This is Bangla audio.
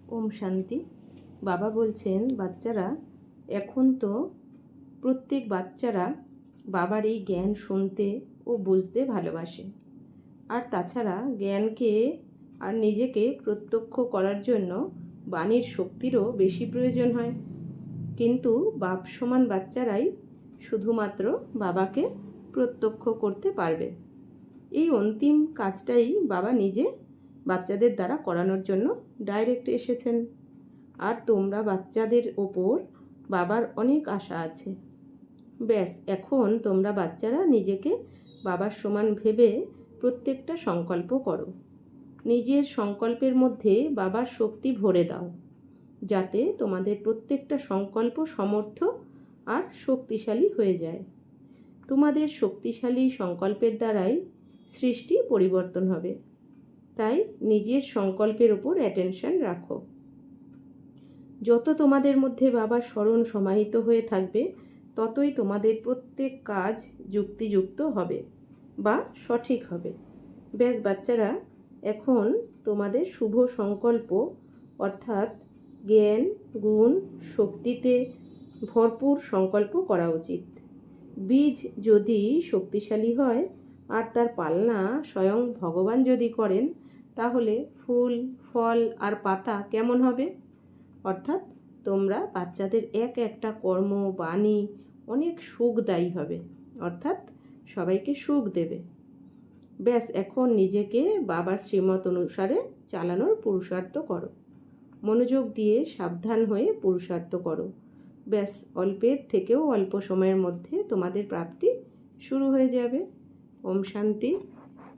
ওম শান্তি। বাবা বলছেন, বাচ্চারা এখন তো প্রত্যেক বাচ্চারা বাবার এই জ্ঞান শুনতে ও বুঝতে ভালোবাসে। আর তাছাড়া জ্ঞানকে আর নিজেকে প্রত্যক্ষ করার জন্য বাণীর শক্তিরও বেশি প্রয়োজন হয়। কিন্তু বাপ সমান বাচ্চারাই শুধুমাত্র বাবাকে প্রত্যক্ষ করতে পারবে। এই অন্তিম কাজটাই বাবা নিজে বাচ্চাদের দ্বারা করানোর জন্য ডাইরেক্ট এসেছেন। আর তোমরা বাচ্চাদের ওপর বাবার অনেক আশা আছে। ব্যাস, এখন তোমরা বাচ্চারা নিজেকে বাবার সমান ভেবে প্রত্যেকটা সংকল্প করো। নিজের সংকল্পের মধ্যে বাবার শক্তি ভরে দাও, যাতে তোমাদের প্রত্যেকটা সংকল্প সমর্থ আর শক্তিশালী হয়ে যায়। তোমাদের শক্তিশালী সংকল্পের দ্বারাই সৃষ্টি পরিবর্তন হবে। তাই নিজের সংকল্পের উপর অ্যাটেনশন রাখো। যত তোমাদের মধ্যে বাবার স্মরণ সমাহিত হয়ে থাকবে, ততই তোমাদের প্রত্যেক কাজ যুক্তিযুক্ত হবে বা সঠিক হবে। ব্যাস বাচ্চারা, এখন তোমাদের শুভ সংকল্প অর্থাৎ জ্ঞান, গুণ, শক্তিতে ভরপুর সংকল্প করা উচিত। বীজ যদি শক্তিশালী হয় আর তার পালনা স্বয়ং ভগবান যদি করেন, তাহলে ফুল, ফল আর পাতা কেমন হবে? অর্থাৎ তোমরা বাচ্চাদের এক একটা কর্ম, বাণী অনেক সুখদায়ী হবে, অর্থাৎ সবাইকে সুখ দেবে। ব্যাস, এখন নিজেকে বাবার শ্রীমত অনুসারে চালানোর পুরুষার্থ করো। মনোযোগ দিয়ে সাবধান হয়ে পুরুষার্থ করো। ব্যাস, অল্পের থেকেও অল্প সময়ের মধ্যে তোমাদের প্রাপ্তি শুরু হয়ে যাবে। ওম শান্তি।